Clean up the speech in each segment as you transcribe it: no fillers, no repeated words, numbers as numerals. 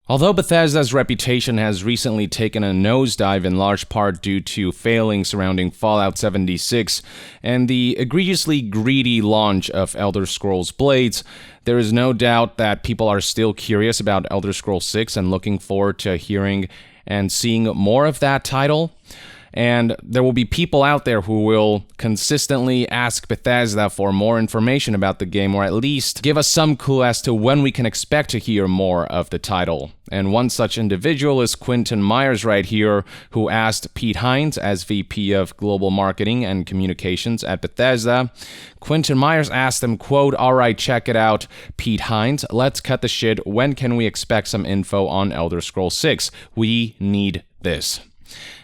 Although Bethesda's reputation has recently taken a nosedive in large part due to failings surrounding Fallout 76 and the egregiously greedy launch of Elder Scrolls Blades, there is no doubt that people are still curious about Elder Scrolls 6 and looking forward to hearing and seeing more of that title. And there will be people out there who will consistently ask Bethesda for more information about the game, or at least give us some clue as to when we can expect to hear more of the title. And one such individual is Quentin Myers right here, who asked Pete Hines, as VP of Global Marketing and Communications at Bethesda. Quentin Myers asked him, quote, "Alright, check it out, Pete Hines, let's cut the shit. When can we expect some info on Elder Scrolls 6? We need this."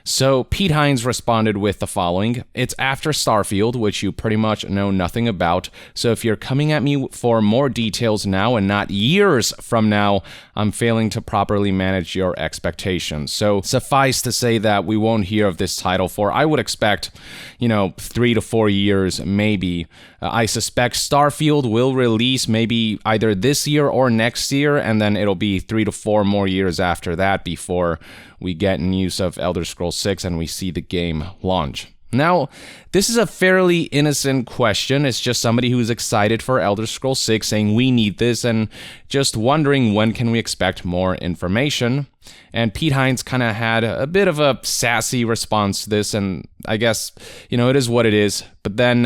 So Pete Hines responded with the following: "It's after Starfield, which you pretty much know nothing about, so if you're coming at me for more details now and not years from now, I'm failing to properly manage your expectations." So suffice to say that we won't hear of this title for, I would expect, 3 to 4 years maybe. I suspect Starfield will release maybe either this year or next year, and then it'll be 3 to 4 more years after that before we get news of Elder Scrolls 6 and we see the game launch. Now, this is a fairly innocent question. It's just somebody who's excited for Elder Scrolls 6 saying we need this and just wondering when can we expect more information. And Pete Hines kind of had a bit of a sassy response to this, and I guess, it is what it is. But then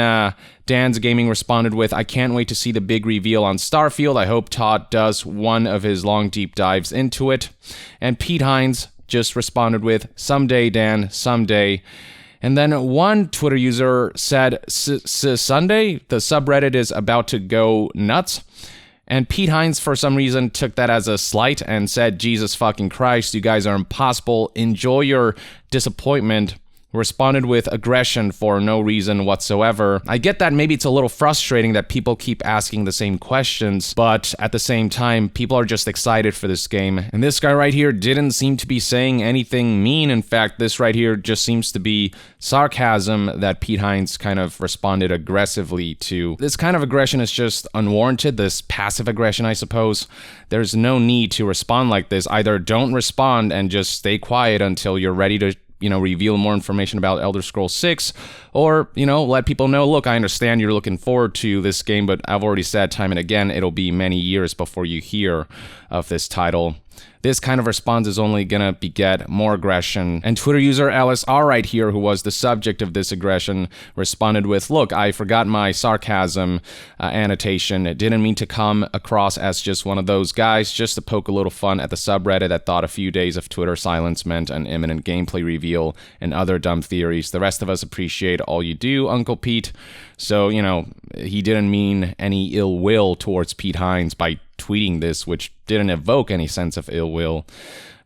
Dan's Gaming responded with, "I can't wait to see the big reveal on Starfield. I hope Todd does one of his long deep dives into it." And Pete Hines just responded with, "Someday, Dan, someday." And then one Twitter user said, "Sunday? The subreddit is about to go nuts." And Pete Hines, for some reason, took that as a slight and said, "Jesus fucking Christ, you guys are impossible. Enjoy your disappointment." Responded with aggression for no reason whatsoever. I get that maybe it's a little frustrating that people keep asking the same questions, but at the same time, people are just excited for this game. And this guy right here didn't seem to be saying anything mean. In fact, this right here just seems to be sarcasm that Pete Hines kind of responded aggressively to. This kind of aggression is just unwarranted, this passive aggression, I suppose. There's no need to respond like this. Either don't respond and just stay quiet until you're ready to reveal more information about Elder Scrolls 6, or, let people know, look, I understand you're looking forward to this game, but I've already said time and again, it'll be many years before you hear of this title. This kind of response is only gonna beget more aggression. And Twitter user Alice R right here, who was the subject of this aggression, responded with, "Look, I forgot my sarcasm annotation. It didn't mean to come across as just one of those guys, just to poke a little fun at the subreddit that thought a few days of Twitter silence meant an imminent gameplay reveal and other dumb theories. The rest of us appreciate all you do, Uncle Pete." So, he didn't mean any ill will towards Pete Hines by tweeting this, which didn't evoke any sense of ill will.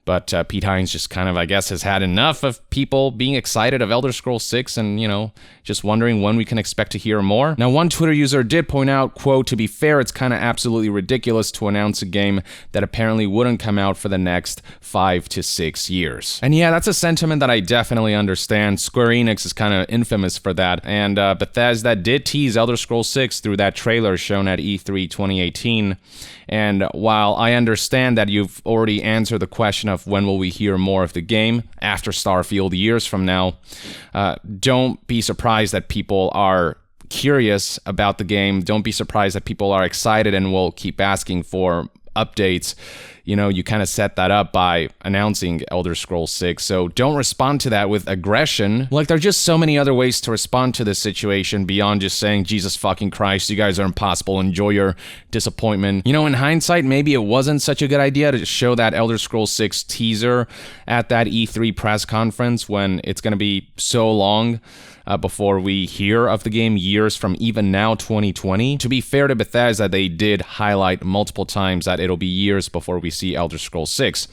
But Pete Hines just kind of, I guess, has had enough of people being excited of Elder Scrolls 6 and, just wondering when we can expect to hear more. Now, one Twitter user did point out, quote, "To be fair, it's kind of absolutely ridiculous to announce a game that apparently wouldn't come out for the next 5 to 6 years." And yeah, that's a sentiment that I definitely understand. Square Enix is kind of infamous for that. And Bethesda did tease Elder Scrolls 6 through that trailer shown at E3 2018. And while I understand that you've already answered the question of when will we hear more of the game after Starfield years from now, don't be surprised that people are curious about the game. Don't be surprised that people are excited and will keep asking for updates. You kind of set that up by announcing Elder Scrolls 6, so don't respond to that with aggression. Like, there are just so many other ways to respond to this situation beyond just saying, "Jesus fucking Christ, you guys are impossible, enjoy your disappointment." In hindsight, maybe it wasn't such a good idea to show that Elder Scrolls 6 teaser at that E3 press conference when it's going to be so long before we hear of the game, years from even now, 2020. To be fair to Bethesda, they did highlight multiple times that it'll be years before we see Elder Scrolls 6.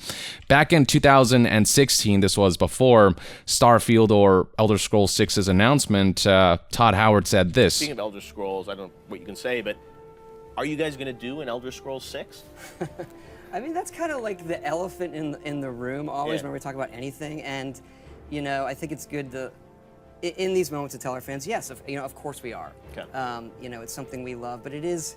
Back in 2016, this was before Starfield or Elder Scrolls 6's announcement, Todd Howard said this. Speaking of Elder Scrolls, I don't know what you can say, but are you guys going to do an Elder Scrolls 6? I mean, that's kind of like the elephant in the room always when we talk about anything, and, I think it's good to, in these moments, to tell our fans, yes, of course we are. Okay. It's something we love, but it is,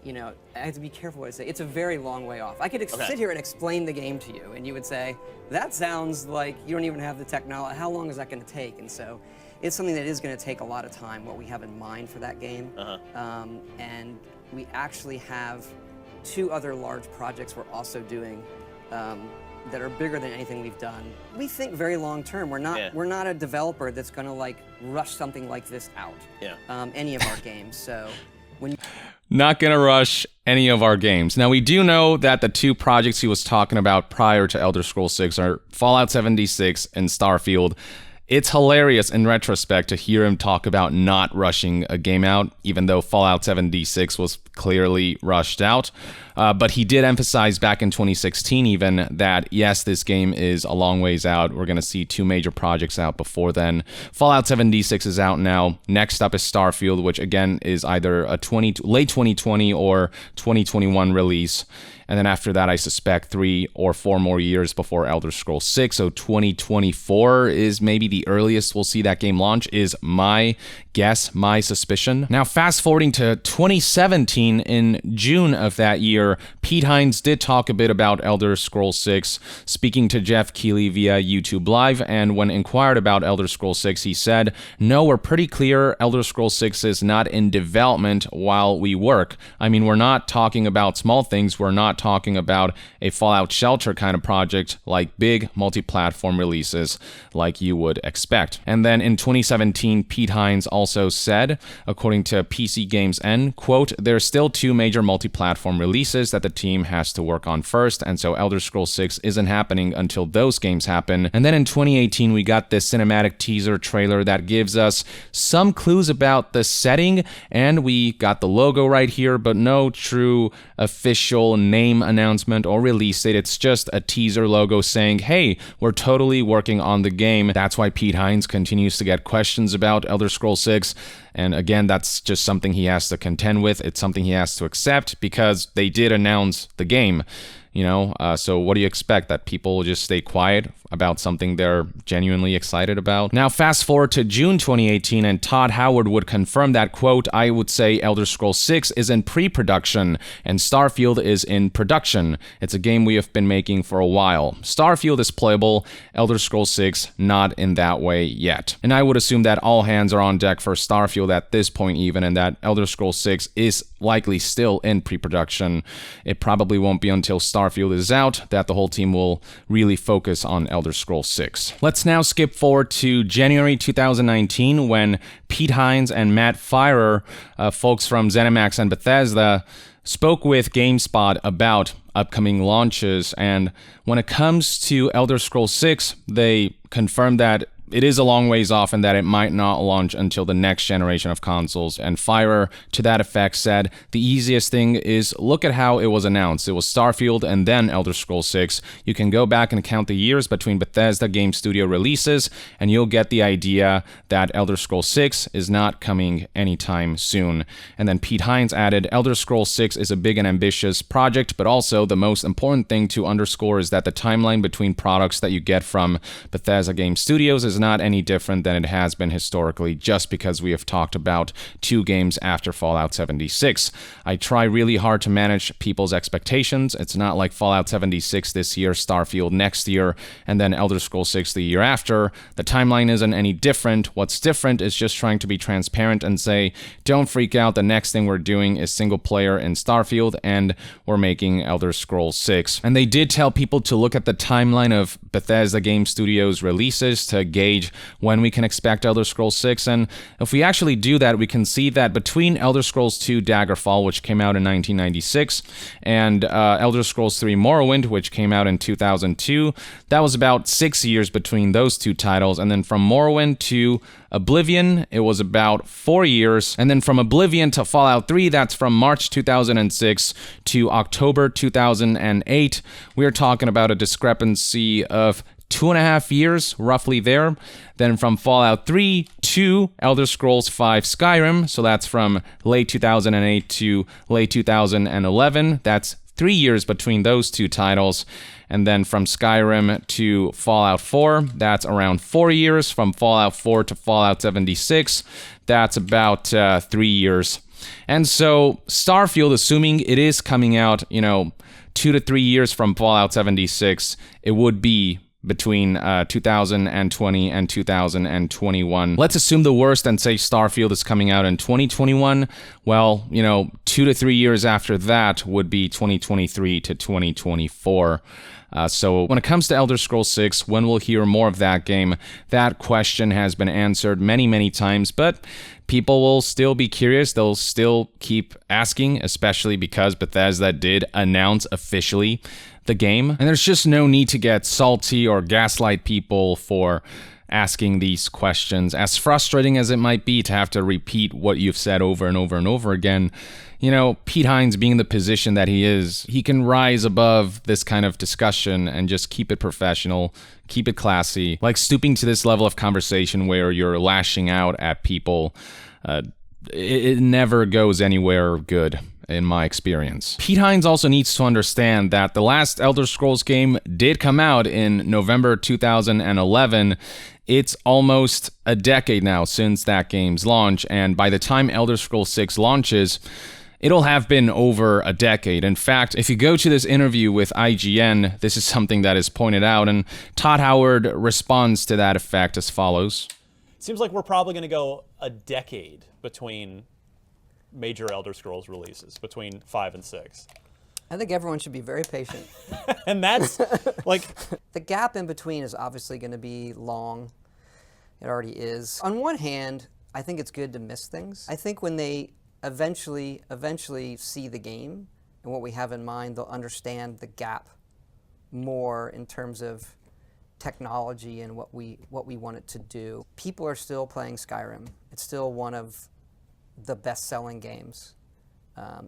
you know, I have to be careful what I say. It's a very long way off. I could sit here and explain the game to you, and you would say, that sounds like you don't even have the technology. How long is that going to take? And so it's something that is going to take a lot of time, what we have in mind for that game. And we actually have 2 other large projects we're also doing that are bigger than anything we've done. We think very long term. We're not a developer that's going to like rush something like this out. Any of our games. So when not gonna rush any of our games. Now, we do know that the 2 projects he was talking about prior to Elder Scrolls 6 are Fallout 76 and Starfield. It's hilarious in retrospect to hear him talk about not rushing a game out, even though Fallout 76 was clearly rushed out. But he did emphasize back in 2016 even that, yes, this game is a long ways out. We're going to see 2 major projects out before then. Fallout 76 is out now. Next up is Starfield, which again is either a late 2020 or 2021 release. And then after that, I suspect 3 or 4 more years before Elder Scrolls 6. So 2024 is maybe the earliest we'll see that game launch, is my guess, my suspicion. Now, fast forwarding to 2017, in June of that year, Pete Hines did talk a bit about Elder Scrolls 6, speaking to Jeff Keighley via YouTube Live, and when inquired about Elder Scrolls 6, he said, "No, we're pretty clear Elder Scrolls 6 is not in development while we work. I mean, we're not talking about small things, we're not talking about a Fallout Shelter kind of project like big multi-platform releases like you would expect." And then in 2017, Pete Hines also said, according to PC Games N, quote, "There's still 2 major multi-platform releases that the team has to work on first, and so Elder Scrolls 6 isn't happening until those games happen." And then in 2018, we got this cinematic teaser trailer that gives us some clues about the setting, and we got the logo right here, but no true official name announcement or release date. It's just a teaser logo saying, hey, we're totally working on the game. That's why Pete Hines continues to get questions about Elder Scrolls 6. And again, that's just something he has to contend with. It's something he has to accept because they did announce the game. You know, so what do you expect? That people will just stay quiet about something they're genuinely excited about? Now, fast forward to June 2018, and Todd Howard would confirm that, quote, "I would say Elder Scrolls 6 is in pre-production, and Starfield is in production. It's a game we have been making for a while. Starfield is playable, Elder Scrolls 6 not in that way yet." And I would assume that all hands are on deck for Starfield at this point even, and that Elder Scrolls 6 is likely still in pre-production. It probably won't be until Starfield is out that the whole team will really focus on Elder Scrolls 6. Let's now skip forward to January 2019 when Pete Hines and Matt Firer, folks from ZeniMax and Bethesda, spoke with GameSpot about upcoming launches. And when it comes to Elder Scrolls 6, they confirmed that it is a long ways off and that it might not launch until the next generation of consoles. And Firer, to that effect, said, "The easiest thing is look at how it was announced. It was Starfield and then Elder Scrolls 6. You can go back and count the years between Bethesda Game Studio releases, and you'll get the idea that Elder Scrolls 6 is not coming anytime soon." And then Pete Hines added, "Elder Scrolls 6 is a big and ambitious project, but also the most important thing to underscore is that the timeline between products that you get from Bethesda Game Studios is not any different than it has been historically, just because we have talked about 2 games after Fallout 76. I try really hard to manage people's expectations. It's not like Fallout 76 this year, Starfield next year, and then Elder Scrolls 6 the year after. The timeline isn't any different. What's different is just trying to be transparent and say, don't freak out, the next thing we're doing is single player in Starfield, and we're making Elder Scrolls 6. And they did tell people to look at the timeline of Bethesda Game Studios releases to gauge when we can expect Elder Scrolls 6, and if we actually do that, we can see that between Elder Scrolls 2 Daggerfall, which came out in 1996, and Elder Scrolls 3 Morrowind, which came out in 2002, that was about 6 years between those 2 titles, and then from Morrowind to Oblivion, it was about 4 years, and then from Oblivion to Fallout 3, that's from March 2006 to October 2008. We're talking about a discrepancy of 2.5 years, roughly there. Then from Fallout 3 to Elder Scrolls 5 Skyrim, so that's from late 2008 to late 2011. That's 3 years between those 2 titles. And then from Skyrim to Fallout 4, that's around 4 years. From Fallout 4 to Fallout 76, that's about 3 years. And so Starfield, assuming it is coming out, 2 to 3 years from Fallout 76, it would be between 2020 and 2021. Let's assume the worst and say Starfield is coming out in 2021. Well, 2 to 3 years after that would be 2023 to 2024. So when it comes to Elder Scrolls 6, when we'll hear more of that game, that question has been answered many, many times, but people will still be curious. They'll still keep asking, especially because Bethesda did announce officially the game. And there's just no need to get salty or gaslight people for asking these questions. As frustrating as it might be to have to repeat what you've said over and over and over again, Pete Hines, being in the position that he is, he can rise above this kind of discussion and just keep it professional, keep it classy. Like stooping to this level of conversation where you're lashing out at people, it never goes anywhere good, in my experience. Pete Hines also needs to understand that the last Elder Scrolls game did come out in November 2011. It's almost a decade now since that game's launch, and by the time Elder Scrolls 6 launches, it'll have been over a decade. In fact, if you go to this interview with IGN, this is something that is pointed out, and Todd Howard responds to that effect as follows. It seems like we're probably going to go a decade between major Elder Scrolls releases, between 5 and 6. I think everyone should be very patient. And that's like... The gap in between is obviously going to be long. It already is. On one hand, I think it's good to miss things. I think when they eventually see the game and what we have in mind, they'll understand the gap more in terms of technology and what we want it to do. People are still playing Skyrim. It's still one of the best-selling games.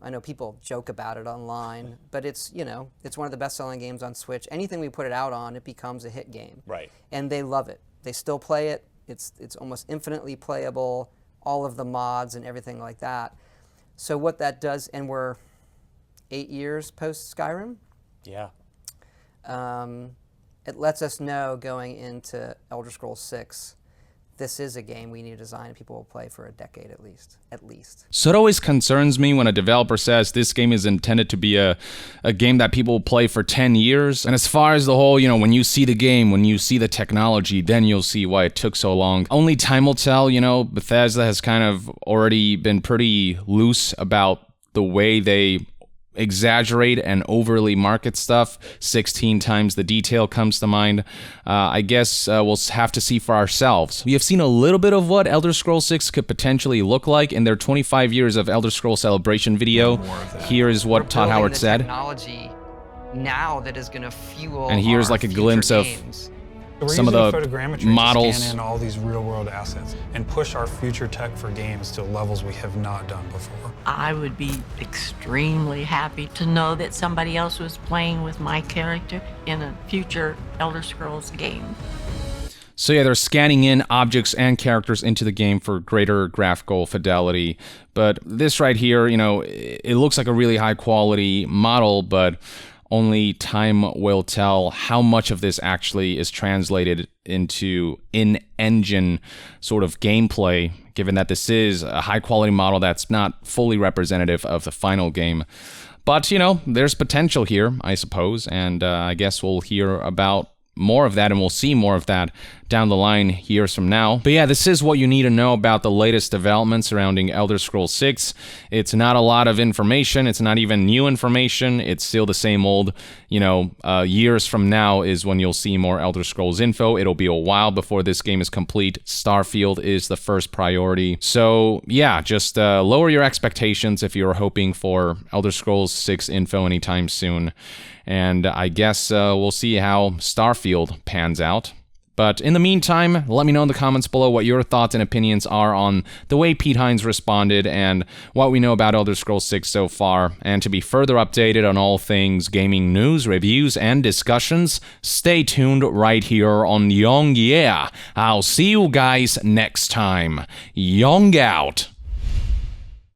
I know people joke about it online, but it's one of the best-selling games on Switch. Anything we put it out on, it becomes a hit game. Right. And they love it. They still play it. It's almost infinitely playable. All of the mods and everything like that. So what that does, and we're 8 years post Skyrim. Yeah. It lets us know going into Elder Scrolls 6, this is a game we need to design and people will play for a decade at least. So it always concerns me when a developer says this game is intended to be a game that people will play for 10 years. And as far as the whole, when you see the game, when you see the technology, then you'll see why it took so long. Only time will tell. Bethesda has kind of already been pretty loose about the way they exaggerate and overly market stuff. 16 times the detail comes to mind. I guess we'll have to see for ourselves. We have seen a little bit of what Elder Scrolls 6 could potentially look like in their 25 years of Elder Scrolls Celebration video. Here is what Todd Howard said. Technology now that is going to fuel. And here's like a glimpse of some of the models. To scan in all these real-world assets and push our future tech for games to levels we have not done before. I would be extremely happy to know that somebody else was playing with my character in a future Elder Scrolls game. So yeah, they're scanning in objects and characters into the game for greater graphical fidelity. But this right here, it looks like a really high-quality model, but only time will tell how much of this actually is translated into in-engine sort of gameplay, given that this is a high-quality model that's not fully representative of the final game. But, there's potential here, I suppose, and I guess we'll hear about more of that, and we'll see more of that down the line years from now. But yeah, this is what you need to know about the latest developments surrounding Elder Scrolls 6. It's not a lot of information. It's not even new information. It's still the same old, years from now is when you'll see more Elder Scrolls info. It'll be a while before this game is complete. Starfield is the first priority. So yeah, just lower your expectations if you're hoping for Elder Scrolls 6 info anytime soon. And I guess we'll see how Starfield pans out. But in the meantime, let me know in the comments below what your thoughts and opinions are on the way Pete Hines responded and what we know about Elder Scrolls 6 so far. And to be further updated on all things gaming news, reviews, and discussions, stay tuned right here on Young Yeah. I'll see you guys next time. Young out.